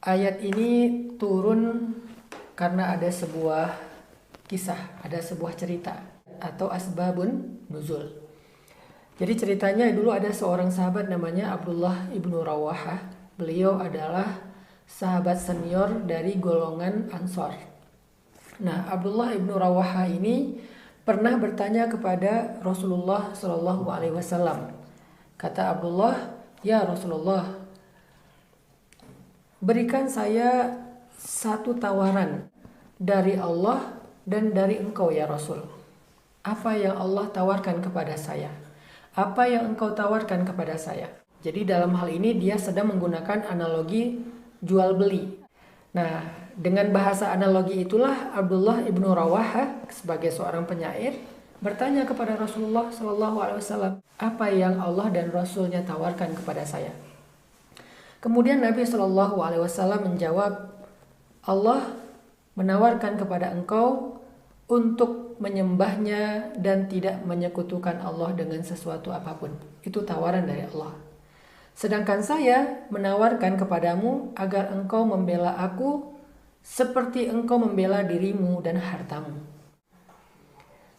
Ayat ini turun karena ada sebuah kisah, ada sebuah cerita atau asbabun nuzul. Jadi ceritanya dulu ada seorang sahabat namanya Abdullah ibnu Rawahah. Beliau adalah sahabat senior dari golongan Ansor. Nah, Abdullah ibnu Rawahah ini pernah bertanya kepada Rasulullah Shallallahu Alaihi Wasallam. Kata Abdullah, ya Rasulullah, berikan saya satu tawaran dari Allah dan dari engkau ya Rasul. Apa yang Allah tawarkan kepada saya? Apa yang engkau tawarkan kepada saya? Jadi dalam hal ini dia sedang menggunakan analogi jual beli. Nah, dengan bahasa analogi itulah Abdullah ibnu Rawahah sebagai seorang penyair bertanya kepada Rasulullah SAW, apa yang Allah dan Rasulnya tawarkan kepada saya? Kemudian Nabi SAW menjawab, Allah menawarkan kepada engkau untuk menyembahnya dan tidak menyekutukan Allah dengan sesuatu apapun. Itu tawaran dari Allah. Sedangkan saya menawarkan kepadamu agar engkau membela aku seperti engkau membela dirimu dan hartamu.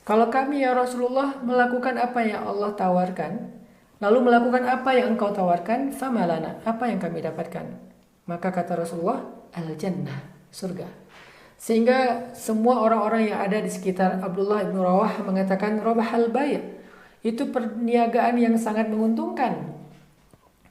Kalau kami ya Rasulullah melakukan apa yang Allah tawarkan, lalu melakukan apa yang engkau tawarkan, famalana, apa yang kami dapatkan? Maka kata Rasulullah, al-jannah, surga. Sehingga semua orang-orang yang ada di sekitar Abdullah ibnu Rawahah mengatakan, robahal bay', itu perniagaan yang sangat menguntungkan.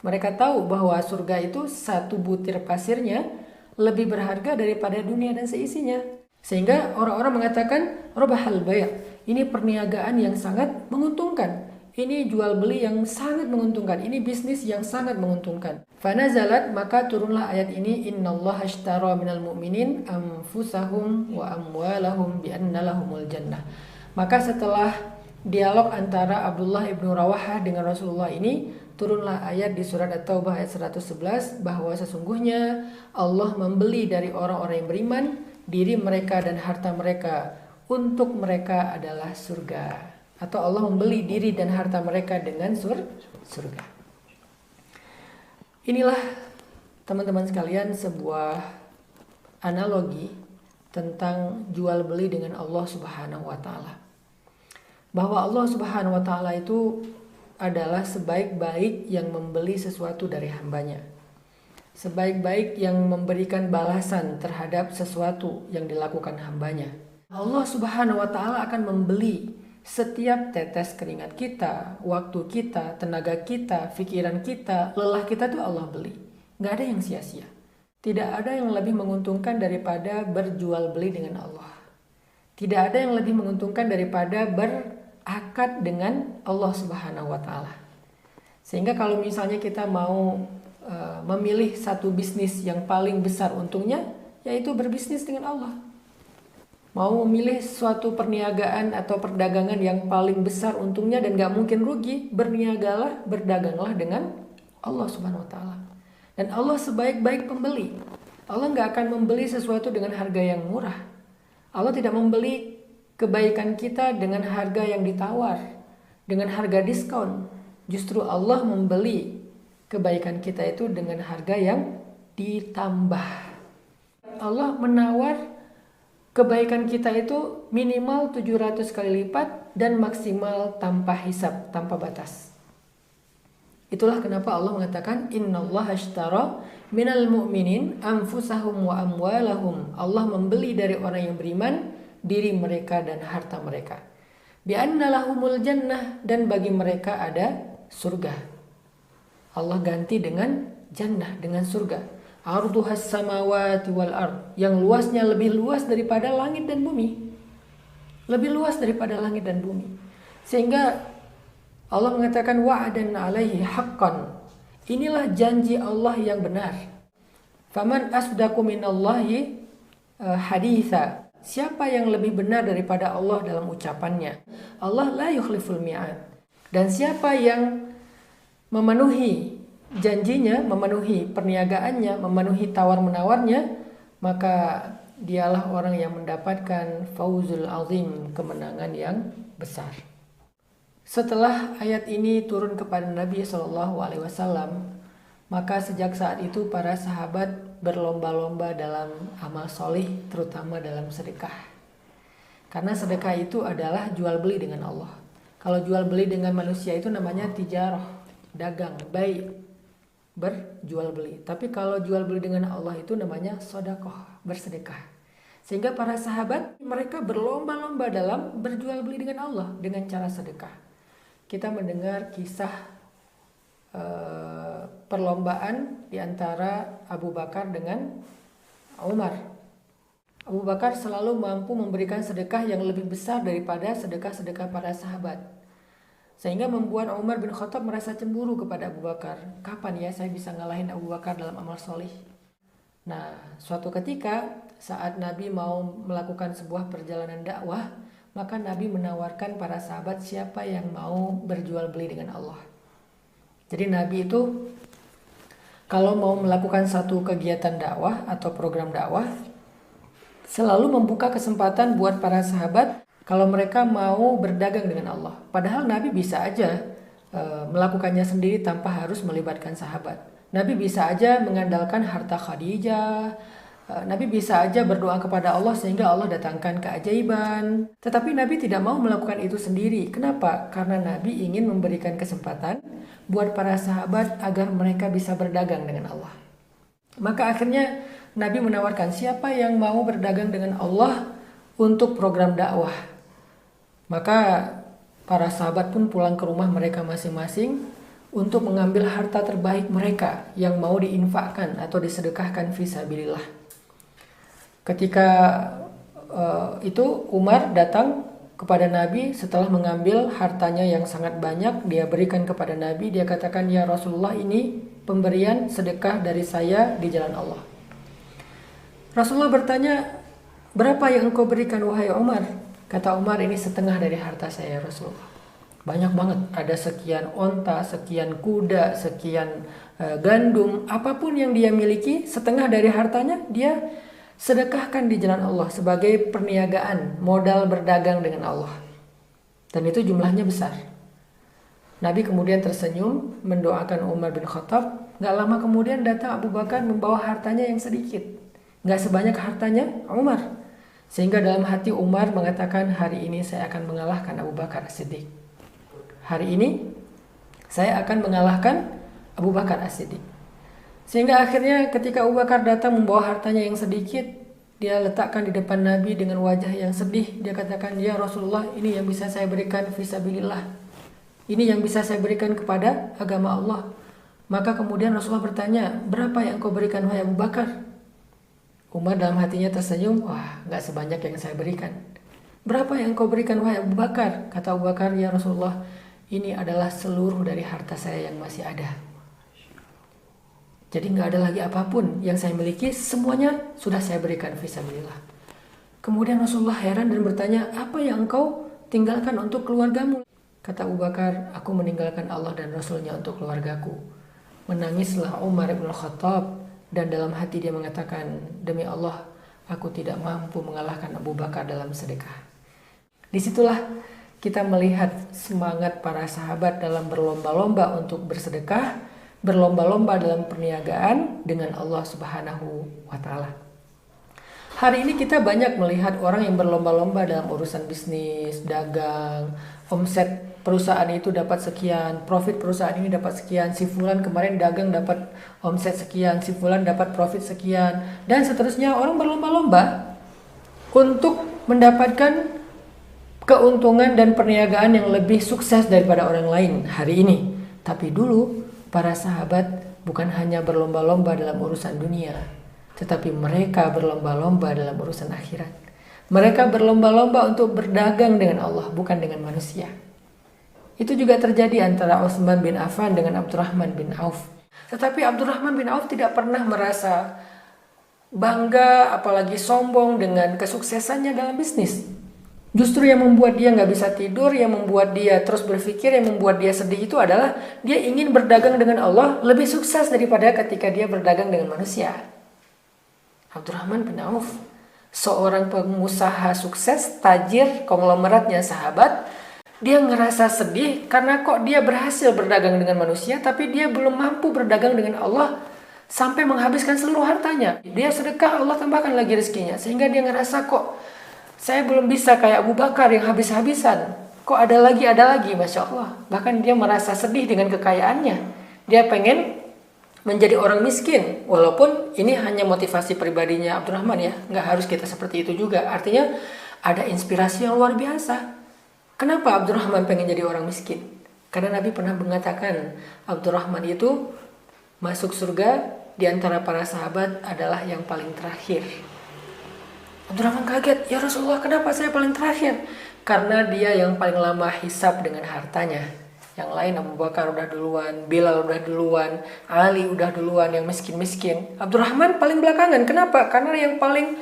Mereka tahu bahwa surga itu satu butir pasirnya lebih berharga daripada dunia dan seisinya. Sehingga orang-orang mengatakan, robahal bay', ini perniagaan yang sangat menguntungkan. Ini jual beli yang sangat menguntungkan. Ini bisnis yang sangat menguntungkan. Fanazalat, maka turunlah ayat ini, innallaha ashtara minal mu'minin anfusahum wa amwalahum bi'anna lahumul jannah. Maka setelah dialog antara Abdullah ibnu Rawahah dengan Rasulullah ini, turunlah ayat di surat At-Taubah ayat 111 bahwa sesungguhnya Allah membeli dari orang-orang yang beriman diri mereka dan harta mereka, untuk mereka adalah surga. Atau Allah membeli diri dan harta mereka dengan surga. Inilah teman-teman sekalian sebuah analogi tentang jual beli dengan Allah Subhanahu wa taala. Bahwa Allah Subhanahu wa taala itu adalah sebaik-baik yang membeli sesuatu dari hambanya. Sebaik-baik yang memberikan balasan terhadap sesuatu yang dilakukan hambanya. Allah Subhanahu wa taala akan membeli setiap tetes keringat kita, waktu kita, tenaga kita, pikiran kita, lelah kita tuh Allah beli. Gak ada yang sia-sia. Tidak ada yang lebih menguntungkan daripada berjual beli dengan Allah. Tidak ada yang lebih menguntungkan daripada berakad dengan Allah Subhanahu wa taala. Sehingga kalau misalnya kita mau memilih satu bisnis yang paling besar untungnya, yaitu berbisnis dengan Allah. Mau memilih suatu perniagaan atau perdagangan yang paling besar untungnya dan gak mungkin rugi, berniagalah, berdaganglah dengan Allah Subhanahu wa taala. Dan Allah sebaik-baik pembeli. Allah gak akan membeli sesuatu dengan harga yang murah. Allah tidak membeli kebaikan kita dengan harga yang ditawar, dengan harga diskon. Justru Allah membeli kebaikan kita itu dengan harga yang ditambah. Allah menawar kebaikan kita itu minimal 700 kali lipat dan maksimal tanpa hisab, tanpa batas. Itulah kenapa Allah mengatakan innallaha ashtara minal mu'minin anfusahum wa amwalahum. Allah membeli dari orang yang beriman diri mereka dan harta mereka. Bi'anna lahumul jannah, dan bagi mereka ada surga. Allah ganti dengan jannah, dengan surga. Arduhas samawati wal ard, yang luasnya lebih luas daripada langit dan bumi. Lebih luas daripada langit dan bumi. Sehingga Allah mengatakan wa'adan 'alaihi haqqan. Inilah janji Allah yang benar. Faman asdaqu minallahi haditha. Siapa yang lebih benar daripada Allah dalam ucapannya? Allah la yukhliful mi'ad. Dan siapa yang memenuhi janjinya, memenuhi perniagaannya, memenuhi tawar-menawarnya, maka dialah orang yang mendapatkan fauzul azim, kemenangan yang besar. Setelah ayat ini turun kepada Nabi SAW, maka sejak saat itu para sahabat berlomba-lomba dalam amal solih, terutama dalam sedekah. Karena sedekah itu adalah jual beli dengan Allah. Kalau jual beli dengan manusia itu namanya tijarah, dagang, baik, berjual beli. Tapi kalau jual beli dengan Allah itu namanya sodakoh, bersedekah. Sehingga para sahabat mereka berlomba-lomba dalam berjual beli dengan Allah dengan cara sedekah. Kita mendengar kisah perlombaan di antara Abu Bakar dengan Umar. Abu Bakar selalu mampu memberikan sedekah yang lebih besar daripada sedekah-sedekah para sahabat. Sehingga membuat Umar bin Khattab merasa cemburu kepada Abu Bakar. Kapan ya saya bisa ngalahin Abu Bakar dalam amal solih? Nah, suatu ketika saat Nabi mau melakukan sebuah perjalanan dakwah, maka Nabi menawarkan para sahabat siapa yang mau berjual beli dengan Allah. Jadi Nabi itu kalau mau melakukan satu kegiatan dakwah atau program dakwah, selalu membuka kesempatan buat para sahabat kalau mereka mau berdagang dengan Allah. Padahal Nabi bisa aja melakukannya sendiri tanpa harus melibatkan sahabat. Nabi bisa aja mengandalkan harta Khadijah. Nabi bisa aja berdoa kepada Allah sehingga Allah datangkan keajaiban. Tetapi Nabi tidak mau melakukan itu sendiri. Kenapa? Karena Nabi ingin memberikan kesempatan buat para sahabat agar mereka bisa berdagang dengan Allah. Maka akhirnya Nabi menawarkan siapa yang mau berdagang dengan Allah untuk program dakwah. Maka para sahabat pun pulang ke rumah mereka masing-masing untuk mengambil harta terbaik mereka yang mau diinfakkan atau disedekahkan fisabilillah. Ketika itu Umar datang kepada Nabi setelah mengambil hartanya yang sangat banyak, dia berikan kepada Nabi. Dia katakan, ya Rasulullah, ini pemberian sedekah dari saya di jalan Allah. Rasulullah bertanya, berapa yang engkau berikan wahai Umar? Kata Umar, ini setengah dari harta saya Rasulullah. Banyak banget, ada sekian onta, sekian kuda, sekian gandum, apapun yang dia miliki, setengah dari hartanya dia sedekahkan di jalan Allah sebagai perniagaan, modal berdagang dengan Allah. Dan itu jumlahnya besar. Nabi kemudian tersenyum mendoakan Umar bin Khattab. Gak lama kemudian datang Abu Bakar membawa hartanya yang sedikit, gak sebanyak hartanya Umar. Sehingga dalam hati Umar mengatakan, hari ini saya akan mengalahkan Abu Bakar As-Siddiq. Hari ini saya akan mengalahkan Abu Bakar As-Siddiq. Sehingga akhirnya ketika Abu Bakar datang membawa hartanya yang sedikit, dia letakkan di depan Nabi dengan wajah yang sedih. Dia katakan, ya Rasulullah, ini yang bisa saya berikan fisabilillah. Ini yang bisa saya berikan kepada agama Allah. Maka kemudian Rasulullah bertanya, berapa yang kau berikan wahai Abu Bakar? Umar dalam hatinya tersenyum, wah, gak sebanyak yang saya berikan. Berapa yang kau berikan wahai Abu Bakar? Kata Abu Bakar, ya Rasulullah, ini adalah seluruh dari harta saya yang masih ada. Jadi gak ada lagi apapun yang saya miliki, semuanya sudah saya berikan fisabilillah. Kemudian Rasulullah heran dan bertanya, apa yang engkau tinggalkan untuk keluargamu? Kata Abu Bakar, aku meninggalkan Allah dan Rasulnya untuk keluargaku. Menangislah Umar bin Khattab dan dalam hati dia mengatakan, demi Allah, aku tidak mampu mengalahkan Abu Bakar dalam sedekah. Disitulah kita melihat semangat para sahabat dalam berlomba-lomba untuk bersedekah, berlomba-lomba dalam perniagaan dengan Allah Subhanahu wa Ta'ala. Hari ini kita banyak melihat orang yang berlomba-lomba dalam urusan bisnis, dagang, omset perusahaan itu dapat sekian, profit perusahaan ini dapat sekian, si fulan kemarin dagang dapat omset sekian, si fulan dapat profit sekian, dan seterusnya. Orang berlomba-lomba untuk mendapatkan keuntungan dan perniagaan yang lebih sukses daripada orang lain hari ini. Tapi dulu para sahabat bukan hanya berlomba-lomba dalam urusan dunia, tetapi mereka berlomba-lomba dalam urusan akhirat. Mereka berlomba-lomba untuk berdagang dengan Allah, bukan dengan manusia. Itu juga terjadi antara Utsman bin Affan dengan Abdurrahman bin Auf. Tetapi Abdurrahman bin Auf tidak pernah merasa bangga, apalagi sombong dengan kesuksesannya dalam bisnis. Justru yang membuat dia gak bisa tidur, yang membuat dia terus berpikir, yang membuat dia sedih itu adalah dia ingin berdagang dengan Allah lebih sukses daripada ketika dia berdagang dengan manusia. Abdurrahman bin Auf, seorang pengusaha sukses, tajir, konglomeratnya sahabat, dia ngerasa sedih karena kok dia berhasil berdagang dengan manusia tapi dia belum mampu berdagang dengan Allah sampai menghabiskan seluruh hartanya. Dia sedekah, Allah tambahkan lagi rezekinya. Sehingga dia ngerasa, kok saya belum bisa kayak Abu Bakar yang habis-habisan. Kok ada lagi, Masya Allah. Bahkan dia merasa sedih dengan kekayaannya. Dia pengen menjadi orang miskin. Walaupun ini hanya motivasi pribadinya Abdurrahman ya. Nggak harus kita seperti itu juga. Artinya ada inspirasi yang luar biasa. Kenapa Abdurrahman pengen jadi orang miskin? Karena Nabi pernah mengatakan Abdurrahman itu masuk surga di antara para sahabat adalah yang paling terakhir. Abdurrahman kaget, ya Rasulullah, kenapa saya paling terakhir? Karena dia yang paling lama hisab dengan hartanya. Yang lain Abu Bakar udah duluan, Bilal udah duluan, Ali udah duluan, yang miskin-miskin. Abdurrahman paling belakangan. Kenapa? Karena yang paling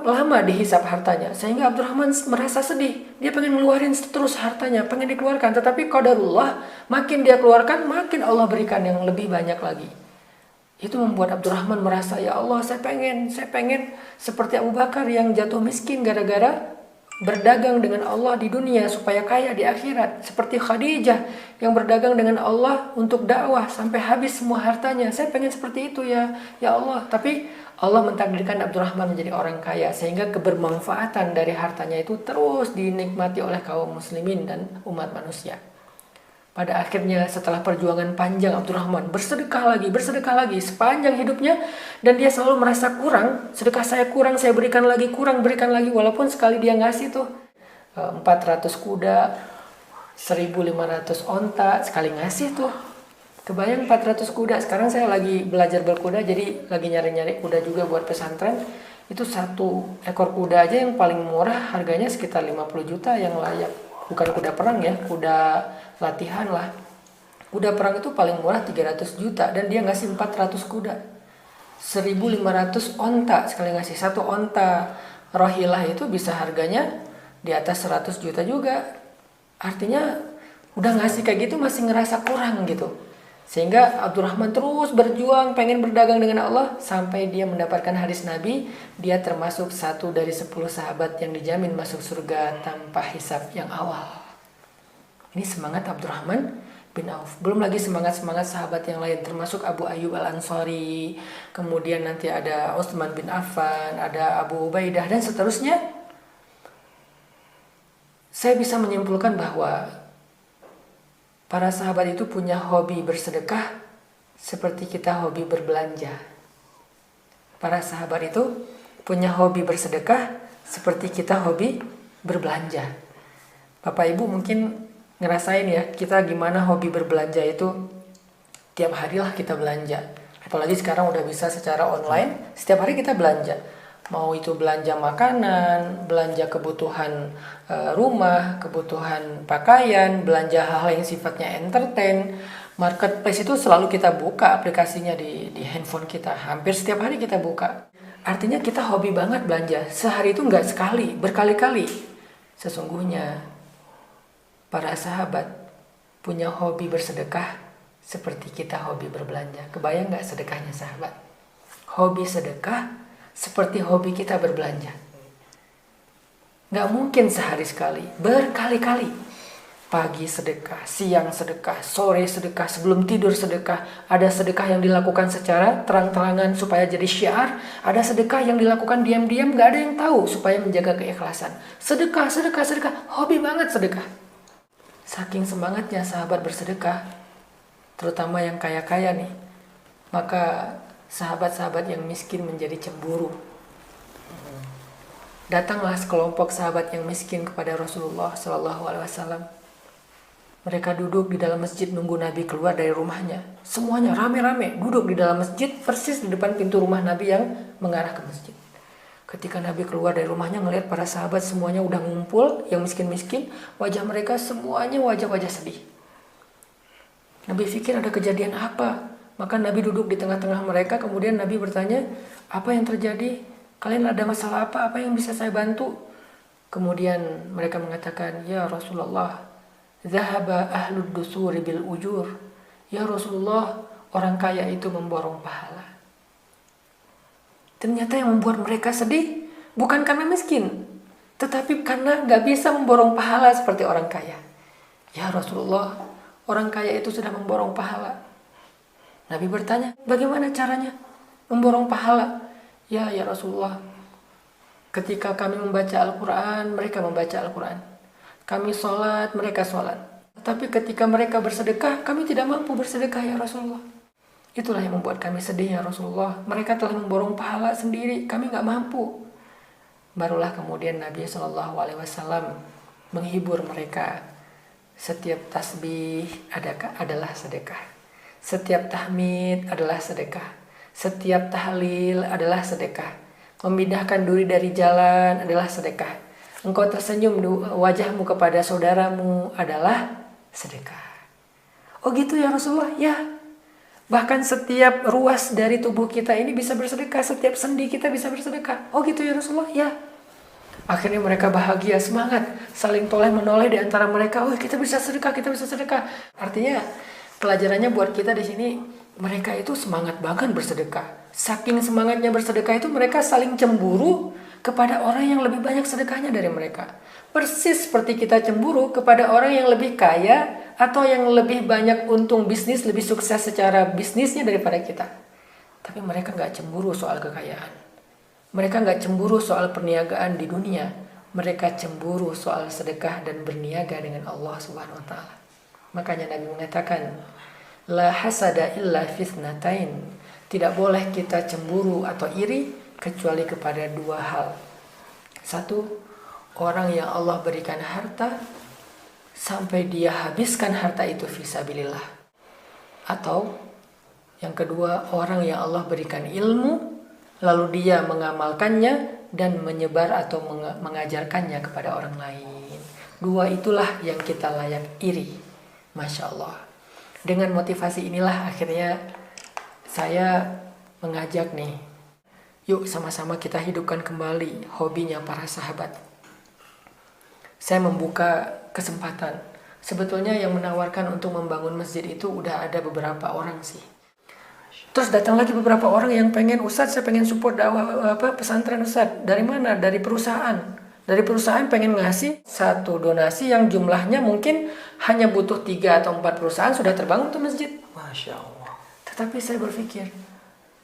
lama dihisap hartanya, sehingga Abdurrahman merasa sedih. Dia pengen ngeluarin terus hartanya, pengen dikeluarkan, tetapi qadarullah, makin dia keluarkan makin Allah berikan yang lebih banyak lagi. Itu membuat Abdurrahman merasa, ya Allah, saya pengen seperti Abu Bakar yang jatuh miskin gara-gara berdagang dengan Allah di dunia supaya kaya di akhirat, seperti Khadijah yang berdagang dengan Allah untuk dakwah sampai habis semua hartanya. Saya pengen seperti itu ya Allah. Tapi Allah mentakdirkan Abdurrahman menjadi orang kaya, sehingga kebermanfaatan dari hartanya itu terus dinikmati oleh kaum muslimin dan umat manusia. Pada akhirnya setelah perjuangan panjang, Abdurrahman bersedekah lagi sepanjang hidupnya, dan dia selalu merasa kurang. Sedekah saya kurang, saya berikan lagi, berikan lagi. Walaupun sekali dia ngasih tuh 400 kuda, 1.500 onta, sekali ngasih tuh. Kebayang 400 kuda. Sekarang saya lagi belajar berkuda, jadi lagi nyari-nyari kuda juga buat pesantren. Itu satu ekor kuda aja yang paling murah harganya sekitar 50 juta yang layak. Bukan kuda perang ya, kuda latihan lah. Kuda perang itu paling murah 300 juta dan dia ngasih 400 kuda. 1.500 onta sekali ngasih. Satu onta rohilah itu bisa harganya di atas 100 juta juga. Artinya udah ngasih kayak gitu masih ngerasa kurang gitu. Sehingga Abdurrahman terus berjuang pengen berdagang dengan Allah sampai dia mendapatkan hadis Nabi, dia termasuk satu dari 10 sahabat yang dijamin masuk surga tanpa hisab yang awal. Ini semangat Abdurrahman bin Auf. Belum lagi semangat-semangat sahabat yang lain, termasuk Abu Ayyub Al-Ansari, kemudian nanti ada Utsman bin Affan, ada Abu Ubaidah dan seterusnya. Saya bisa menyimpulkan bahwa para sahabat itu punya hobi bersedekah seperti kita hobi berbelanja. Para sahabat itu punya hobi bersedekah seperti kita hobi berbelanja. Bapak Ibu mungkin ngerasain ya, kita gimana hobi berbelanja itu tiap hari lah kita belanja. Apalagi sekarang udah bisa secara online, setiap hari kita belanja. Mau itu belanja makanan, belanja kebutuhan rumah, kebutuhan pakaian, belanja hal-hal yang sifatnya entertain. Marketplace itu selalu kita buka aplikasinya di handphone kita. Hampir setiap hari kita buka. Artinya kita hobi banget belanja. Sehari itu nggak sekali, berkali-kali. Sesungguhnya para sahabat punya hobi bersedekah seperti kita hobi berbelanja. Kebayang nggak sedekahnya sahabat? Hobi sedekah seperti hobi kita berbelanja. Gak mungkin sehari sekali, berkali-kali. Pagi sedekah, siang sedekah, sore sedekah, sebelum tidur sedekah. Ada sedekah yang dilakukan secara terang-terangan supaya jadi syiar. Ada sedekah yang dilakukan diam-diam, gak ada yang tahu supaya menjaga keikhlasan. Sedekah, hobi banget sedekah. Saking semangatnya sahabat bersedekah, terutama yang kaya-kaya nih, maka sahabat-sahabat yang miskin menjadi cemburu. Datanglah sekelompok sahabat yang miskin kepada Rasulullah SAW. Mereka duduk di dalam masjid nunggu Nabi keluar dari rumahnya. Semuanya rame-rame duduk di dalam masjid persis di depan pintu rumah Nabi yang mengarah ke masjid. Ketika Nabi keluar dari rumahnya ngelihat para sahabat semuanya udah ngumpul, yang miskin-miskin, wajah mereka semuanya wajah-wajah sedih. Nabi pikir ada kejadian apa? Maka Nabi duduk di tengah-tengah mereka, kemudian Nabi bertanya, apa yang terjadi? Kalian ada masalah apa? Apa yang bisa saya bantu? Kemudian mereka mengatakan, ya Rasulullah, zahaba ahlud dusuri bil ujur. Ya Rasulullah, orang kaya itu memborong pahala. Ternyata yang membuat mereka sedih bukan karena miskin, tetapi karena gak bisa memborong pahala seperti orang kaya. Ya Rasulullah, orang kaya itu sudah memborong pahala. Nabi bertanya, bagaimana caranya memborong pahala? Ya Rasulullah, ketika kami membaca Al-Quran, mereka membaca Al-Quran. Kami sholat, mereka sholat. Tapi ketika mereka bersedekah, kami tidak mampu bersedekah ya Rasulullah. Itulah yang membuat kami sedih ya Rasulullah. Mereka telah memborong pahala sendiri, kami nggak mampu. Barulah kemudian Nabi SAW menghibur mereka. Setiap tasbih adalah sedekah. Setiap tahmid adalah sedekah. Setiap tahlil adalah sedekah. Memindahkan duri dari jalan adalah sedekah. Engkau tersenyum wajahmu kepada saudaramu adalah sedekah. Oh gitu ya Rasulullah? Ya. Bahkan setiap ruas dari tubuh kita ini bisa bersedekah. Setiap sendi kita bisa bersedekah. Oh gitu ya Rasulullah? Ya. Akhirnya mereka bahagia, semangat, saling toleh menoleh di antara mereka. Oh kita bisa sedekah, kita bisa sedekah. Artinya pelajarannya buat kita di sini, mereka itu semangat banget bersedekah. Saking semangatnya bersedekah itu mereka saling cemburu kepada orang yang lebih banyak sedekahnya dari mereka. Persis seperti kita cemburu kepada orang yang lebih kaya atau yang lebih banyak untung bisnis, lebih sukses secara bisnisnya daripada kita. Tapi mereka nggak cemburu soal kekayaan. Mereka nggak cemburu soal perniagaan di dunia. Mereka cemburu soal sedekah dan berniaga dengan Allah Subhanahu Wa Taala. Makanya Nabi mengatakan, la hasada illa fitnatain. Tidak boleh kita cemburu atau iri kecuali kepada dua hal. Satu, orang yang Allah berikan harta sampai dia habiskan harta itu fisabilillah. Atau yang kedua, orang yang Allah berikan ilmu lalu dia mengamalkannya dan menyebar atau mengajarkannya kepada orang lain. Dua itulah yang kita layak iri. Masya Allah. Dengan motivasi inilah akhirnya saya mengajak nih, yuk sama-sama kita hidupkan kembali hobinya para sahabat. Saya membuka kesempatan. Sebetulnya yang menawarkan untuk membangun masjid itu udah ada beberapa orang sih. Terus datang lagi beberapa orang yang pengen, Ustadz saya pengen support dakwah pesantren Ustadz. Dari mana? Dari perusahaan. Dari perusahaan pengen ngasih satu donasi yang jumlahnya mungkin hanya butuh 3 atau 4 perusahaan sudah terbangun tuh masjid. Masya Allah. Tetapi saya berpikir,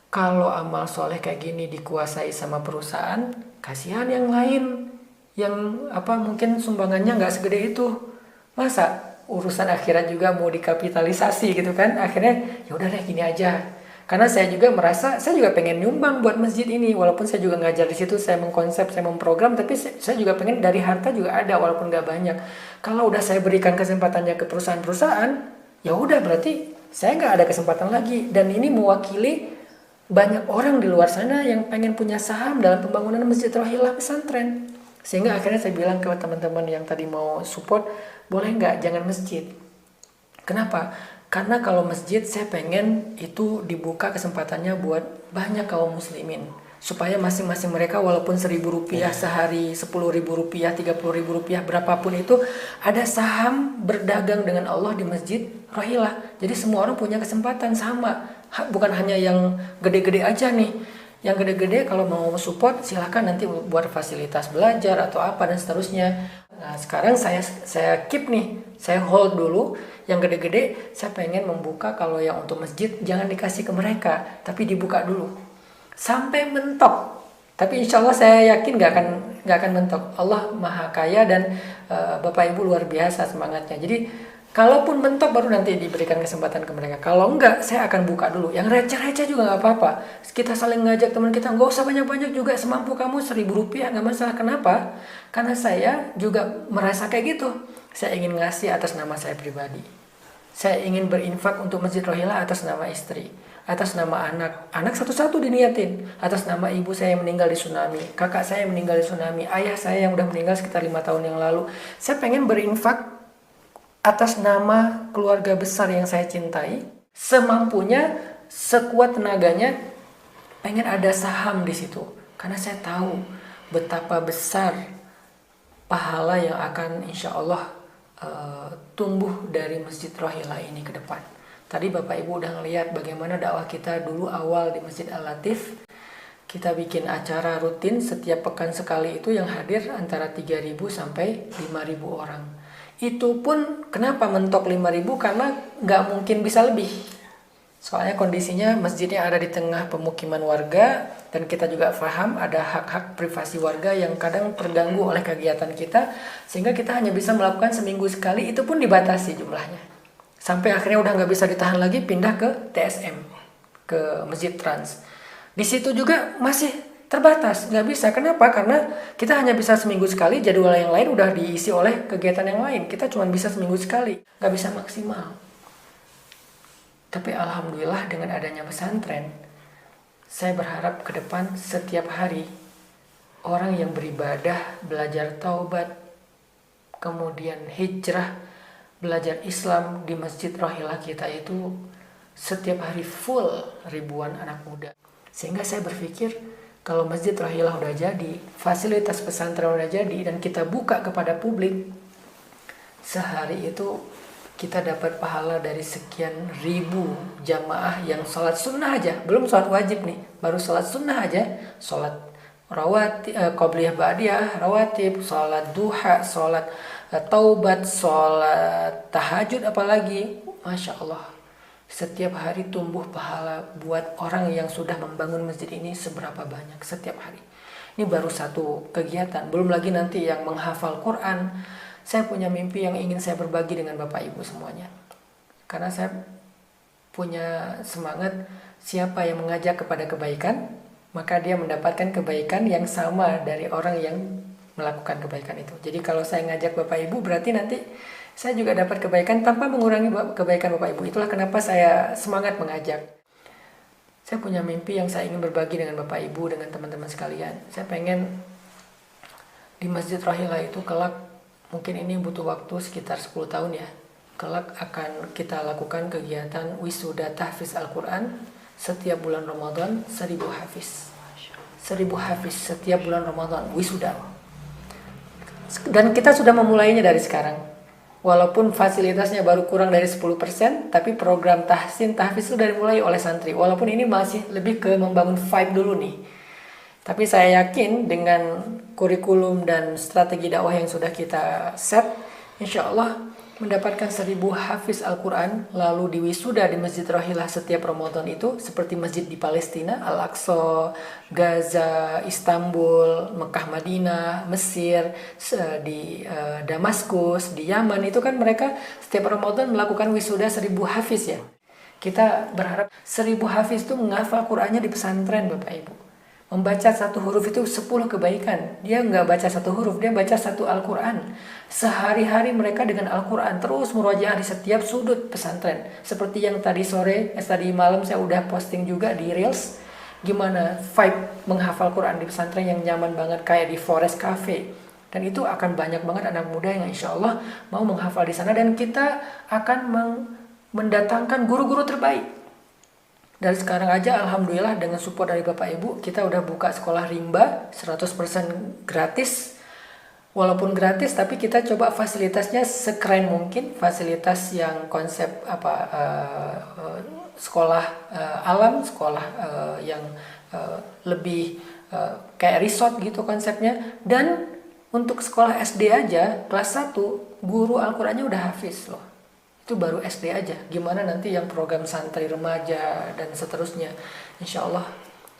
kalau amal soleh kayak gini dikuasai sama perusahaan, kasihan yang lain. Yang mungkin sumbangannya nggak segede itu. Masa urusan akhirat juga mau dikapitalisasi gitu kan? Akhirnya ya udah deh gini aja. Karena saya juga merasa, saya juga pengen nyumbang buat masjid ini. Walaupun saya juga ngajar di situ, saya mengkonsep, saya memprogram, tapi saya juga pengen dari harta juga ada, walaupun nggak banyak. Kalau udah saya berikan kesempatannya ke perusahaan-perusahaan, ya udah berarti saya nggak ada kesempatan lagi. Dan ini mewakili banyak orang di luar sana yang pengen punya saham dalam pembangunan Masjid Rohillah pesantren. Sehingga akhirnya saya bilang ke teman-teman yang tadi mau support, boleh nggak jangan masjid. Kenapa? Karena kalau masjid saya pengen itu dibuka kesempatannya buat banyak kaum muslimin. Supaya masing-masing mereka walaupun Rp1.000 sehari, Rp10.000, Rp30.000, berapapun itu ada saham berdagang dengan Allah di Masjid Rohillah. Jadi semua orang punya kesempatan sama. Bukan hanya yang gede-gede aja nih. Yang gede-gede kalau mau support silahkan nanti buat fasilitas belajar atau apa dan seterusnya. Nah sekarang saya keep nih, saya hold dulu. Yang gede-gede saya pengen membuka, kalau yang untuk masjid jangan dikasih ke mereka, tapi dibuka dulu sampai mentok. Tapi insya Allah saya yakin gak akan mentok. Allah maha kaya dan Bapak Ibu luar biasa semangatnya. Jadi kalaupun mentok baru nanti diberikan kesempatan ke mereka. Kalau enggak saya akan buka dulu. Yang receh-receh juga gak apa-apa. Kita saling ngajak teman kita, gak usah banyak-banyak juga, semampu kamu Rp1.000 gak masalah. Kenapa? Karena saya juga merasa kayak gitu. Saya ingin ngasih atas nama saya pribadi. Saya ingin berinfak untuk Masjid Rohillah atas nama istri, atas nama anak satu-satu diniatin, atas nama ibu saya yang meninggal di tsunami, kakak saya yang meninggal di tsunami, ayah saya yang udah meninggal sekitar 5 tahun yang lalu. Saya pengen berinfak atas nama keluarga besar yang saya cintai, semampunya, sekuat tenaganya, pengen ada saham di situ. Karena saya tahu betapa besar pahala yang akan insya Allah tumbuh dari Masjid Rohillah ini ke depan. Tadi Bapak Ibu udah ngeliat bagaimana dakwah kita dulu awal di Masjid Al-Latif. Kita bikin acara rutin setiap pekan sekali, itu yang hadir antara 3.000 sampai 5.000 orang. Itu pun kenapa mentok 5.000? Karena nggak mungkin bisa lebih. Soalnya kondisinya masjidnya ada di tengah pemukiman warga, dan kita juga paham ada hak-hak privasi warga yang kadang terganggu oleh kegiatan kita, sehingga kita hanya bisa melakukan seminggu sekali, itu pun dibatasi jumlahnya. Sampai akhirnya udah nggak bisa ditahan lagi, pindah ke TSM, ke Masjid Trans. Di situ juga masih terbatas, nggak bisa. Kenapa? Karena kita hanya bisa seminggu sekali, jadwal yang lain udah diisi oleh kegiatan yang lain. Kita cuma bisa seminggu sekali, nggak bisa maksimal. Tapi alhamdulillah dengan adanya pesantren, saya berharap ke depan setiap hari orang yang beribadah, belajar taubat, kemudian hijrah, belajar Islam di Masjid Rohilah kita itu setiap hari full ribuan anak muda. Sehingga saya berpikir kalau Masjid Rohilah udah jadi, fasilitas pesantren udah jadi, dan kita buka kepada publik, sehari itu kita dapat pahala dari sekian ribu jamaah yang sholat sunnah aja, belum sholat wajib nih, baru sholat sunnah aja, sholat rawatib, qobliyah ba'diyah, rawatib, sholat duha, sholat taubat, sholat tahajud, apalagi, masya Allah, setiap hari tumbuh pahala buat orang yang sudah membangun masjid ini seberapa banyak setiap hari. Ini baru satu kegiatan, belum lagi nanti yang menghafal Quran. Saya punya mimpi yang ingin saya berbagi dengan Bapak Ibu semuanya. Karena saya punya semangat, siapa yang mengajak kepada kebaikan, maka dia mendapatkan kebaikan yang sama dari orang yang melakukan kebaikan itu. Jadi kalau saya ngajak Bapak Ibu, berarti nanti saya juga dapat kebaikan tanpa mengurangi kebaikan Bapak Ibu. Itulah kenapa saya semangat mengajak. Saya punya mimpi yang saya ingin berbagi dengan Bapak Ibu, dengan teman-teman sekalian. Saya pengen di Masjid Rohilah itu kelak, mungkin ini butuh waktu sekitar 10 tahun ya, kelak akan kita lakukan kegiatan wisuda tahfiz Al-Quran setiap bulan Ramadan, 1000 hafiz. 1000 hafiz setiap bulan Ramadan, wisuda. Dan kita sudah memulainya dari sekarang. Walaupun fasilitasnya baru kurang dari 10%, tapi program tahsin tahfiz sudah dimulai oleh santri. Walaupun ini masih lebih ke membangun vibe dulu nih. Tapi saya yakin dengan kurikulum dan strategi dakwah yang sudah kita set, insya Allah mendapatkan 1000 hafiz Al-Quran, lalu diwisuda di Masjid Rohilah setiap Ramadan itu, seperti masjid di Palestina, Al-Aqsa, Gaza, Istanbul, Mekah, Madinah, Mesir, di Damaskus, di Yaman, itu kan mereka setiap Ramadan melakukan wisuda 1000 hafiz ya. Kita berharap 1000 hafiz itu menghafal Qurannya di pesantren Bapak Ibu. Membaca satu huruf itu 10 kebaikan. Dia nggak baca satu huruf, dia baca satu Al-Quran. Sehari-hari mereka dengan Al-Quran terus murojaah di setiap sudut pesantren. Seperti yang tadi malam saya udah posting juga di Reels. Gimana vibe menghafal Quran di pesantren yang nyaman banget, kayak di Forest Cafe. Dan itu akan banyak banget anak muda yang insya Allah mau menghafal di sana. Dan kita akan mendatangkan guru-guru terbaik. Dari sekarang aja alhamdulillah dengan support dari Bapak Ibu, kita udah buka sekolah rimba 100% gratis. Walaupun gratis, tapi kita coba fasilitasnya sekeren mungkin, fasilitas yang konsep sekolah alam, sekolah yang lebih kayak resort gitu konsepnya. Dan untuk sekolah SD aja kelas 1 guru Al-Qur'annya udah hafiz loh. Itu baru SD aja. Gimana nanti yang program santri remaja dan seterusnya. Insya Allah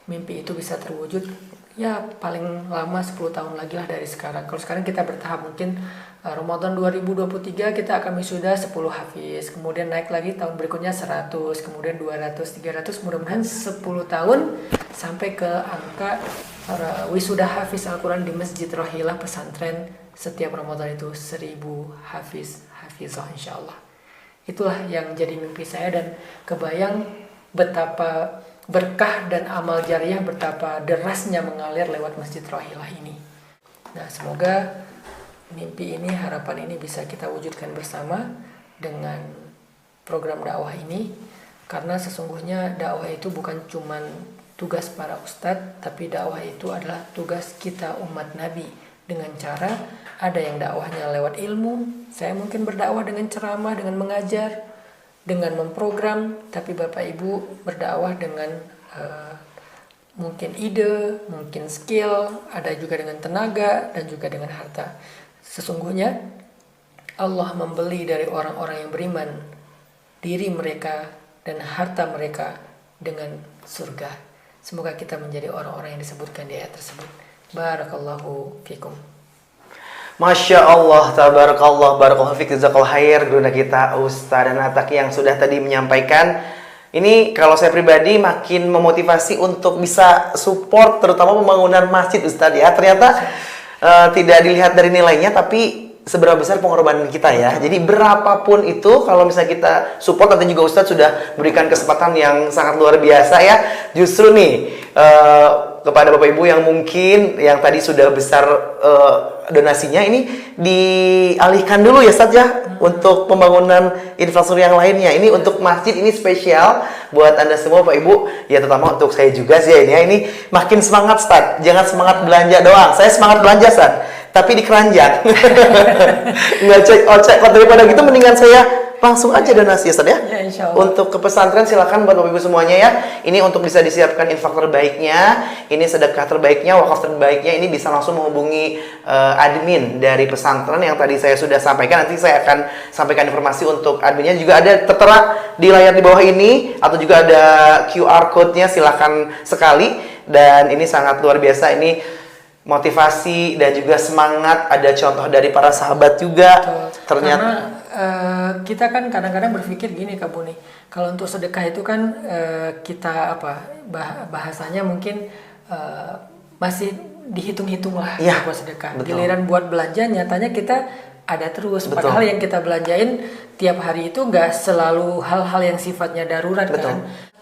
mimpi itu bisa terwujud ya paling lama 10 tahun lagi lah dari sekarang. Kalau sekarang kita bertahap, mungkin Ramadan 2023 kita akan wisuda 10 hafiz, kemudian naik lagi tahun berikutnya 100, kemudian 200, 300, mudah-mudahan 10 tahun sampai ke angka wisuda hafiz Al-Quran di Masjid Rohilah pesantren setiap Ramadan itu 1000 hafizah insya Allah. Itulah yang jadi mimpi saya, dan kebayang betapa berkah dan amal jariah, betapa derasnya mengalir lewat Masjid Rohilah ini. Nah, semoga mimpi ini, harapan ini bisa kita wujudkan bersama dengan program dakwah ini. Karena sesungguhnya dakwah itu bukan cuma tugas para ustadz, tapi dakwah itu adalah tugas kita umat Nabi. Dengan cara, ada yang dakwahnya lewat ilmu, saya mungkin berdakwah dengan ceramah, dengan mengajar, dengan memprogram, tapi Bapak Ibu berdakwah dengan mungkin ide, mungkin skill, ada juga dengan tenaga, dan juga dengan harta. Sesungguhnya Allah membeli dari orang-orang yang beriman diri mereka dan harta mereka dengan surga. Semoga kita menjadi orang-orang yang disebutkan di ayat tersebut. Barakallahu fikum. Masya Allah, tabarakallah, barakallahu fiik, jazakallahu khair. Guna kita Ustaz dan Ataki yang sudah tadi menyampaikan. Ini kalau saya pribadi makin memotivasi untuk bisa support terutama pembangunan masjid Ustaz ya. Ternyata tidak dilihat dari nilainya tapi seberapa besar pengorbanan kita ya. Jadi berapapun itu kalau misalnya kita support, nanti juga Ustadz sudah berikan kesempatan yang sangat luar biasa ya. Justru nih kepada Bapak Ibu yang mungkin yang tadi sudah besar donasinya, ini dialihkan dulu ya Ustadz ya untuk pembangunan infrastruktur yang lainnya. Ini untuk masjid, ini spesial buat Anda semua Pak Ibu, ya terutama untuk saya juga sih ya. Ini makin semangat Ustadz, jangan semangat belanja doang. Saya semangat belanja Ustadz, tapi di keranjang. Nggak cek daripada gitu mendingan saya langsung aja donasi ya Ustaz ya. Ya, insya Allah. Untuk ke pesantren silakan buat Bapak Ibu semuanya ya. Ini untuk bisa disiapkan infak terbaiknya, ini sedekah terbaiknya, wakaf terbaiknya, ini bisa langsung menghubungi admin dari pesantren yang tadi saya sudah sampaikan. Nanti saya akan sampaikan informasi untuk adminnya, juga ada tertera di layar di bawah ini, atau juga ada QR code-nya, silakan sekali. Dan ini sangat luar biasa, ini motivasi dan juga semangat. Ada contoh dari para sahabat juga. Ternyata karena kita kan kadang-kadang berpikir gini Kak Buni, kalau untuk sedekah itu kan kita bahasanya mungkin masih dihitung-hitung lah ya, buat sedekah. Betul. Giliran buat belanja nyatanya kita ada terus. Betul. Padahal yang kita belanjain tiap hari itu nggak selalu hal-hal yang sifatnya darurat. Betul. Kan.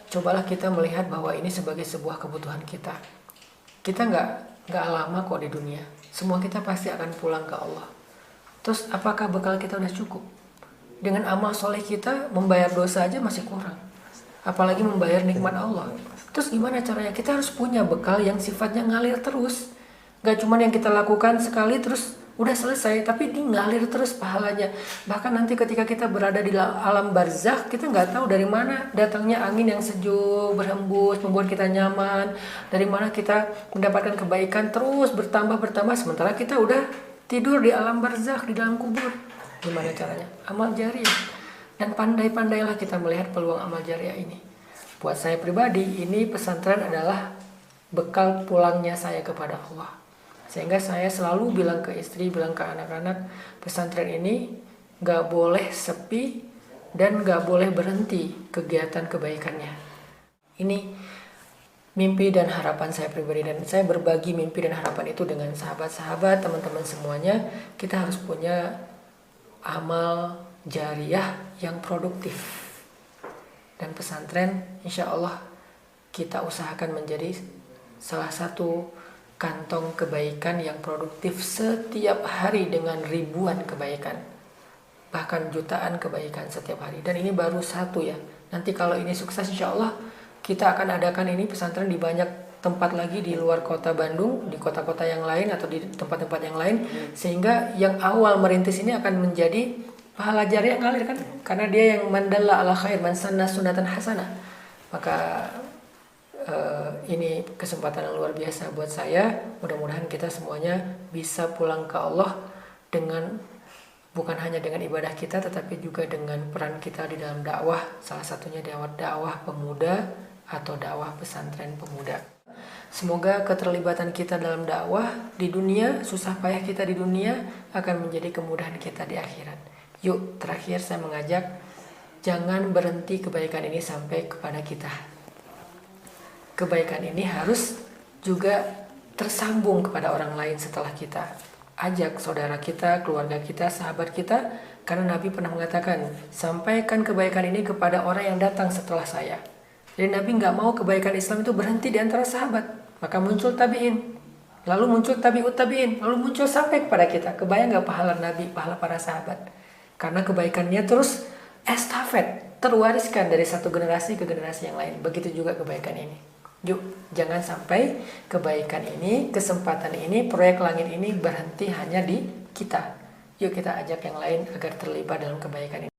Cobalah kita melihat bahwa ini sebagai sebuah kebutuhan kita. Kita nggak lama kok di dunia. Semua kita pasti akan pulang ke Allah. Terus apakah bekal kita udah cukup? Dengan amal soleh kita membayar dosa aja masih kurang, apalagi membayar nikmat Allah. Terus gimana caranya? Kita harus punya bekal yang sifatnya ngalir terus. Gak cuma yang kita lakukan sekali terus udah selesai, tapi ini ngalir terus pahalanya. Bahkan nanti ketika kita berada di alam barzakh, kita nggak tahu dari mana datangnya angin yang sejuk berhembus membuat kita nyaman, dari mana kita mendapatkan kebaikan terus bertambah, sementara kita udah tidur di alam barzakh, di dalam kubur. Gimana caranya? Amal jariah. Dan pandai-pandailah kita melihat peluang amal jariah ini. Buat saya pribadi, ini pesantren adalah bekal pulangnya saya kepada Allah. Sehingga saya selalu bilang ke istri, bilang ke anak-anak, pesantren ini gak boleh sepi dan gak boleh berhenti kegiatan kebaikannya. Ini mimpi dan harapan saya pribadi, dan saya berbagi mimpi dan harapan itu dengan sahabat-sahabat, teman-teman semuanya. Kita harus punya amal jariah yang produktif. Dan pesantren insya Allah kita usahakan menjadi salah satu kantong kebaikan yang produktif setiap hari dengan ribuan kebaikan. Bahkan jutaan kebaikan setiap hari. Dan ini baru satu ya. Nanti kalau ini sukses insya Allah kita akan adakan ini pesantren di banyak tempat lagi di luar kota Bandung, di kota-kota yang lain atau di tempat-tempat yang lain, sehingga yang awal merintis ini akan menjadi pahala jariah ngalir kan, karena dia yang mandalla ala khair man sanna sunatan hasanah. Maka ini kesempatan yang luar biasa buat saya. Mudah-mudahan kita semuanya bisa pulang ke Allah dengan bukan hanya dengan ibadah kita, tetapi juga dengan peran kita di dalam dakwah, salah satunya dakwah pemuda atau dakwah pesantren pemuda. Semoga keterlibatan kita dalam dakwah di dunia, susah payah kita di dunia akan menjadi kemudahan kita di akhirat. Yuk, terakhir saya mengajak, jangan berhenti kebaikan ini sampai kepada kita. Kebaikan ini harus juga tersambung kepada orang lain setelah kita. Ajak saudara kita, keluarga kita, sahabat kita, karena Nabi pernah mengatakan, sampaikan kebaikan ini kepada orang yang datang setelah saya. Jadi Nabi nggak mau kebaikan Islam itu berhenti di antara sahabat. Maka muncul tabi'in, lalu muncul tabi'ut tabi'in, lalu muncul sampai kepada kita. Kebayang nggak pahala Nabi, pahala para sahabat? Karena kebaikannya terus estafet, terwariskan dari satu generasi ke generasi yang lain. Begitu juga kebaikan ini. Yuk, jangan sampai kebaikan ini, kesempatan ini, proyek langit ini berhenti hanya di kita. Yuk kita ajak yang lain agar terlibat dalam kebaikan ini.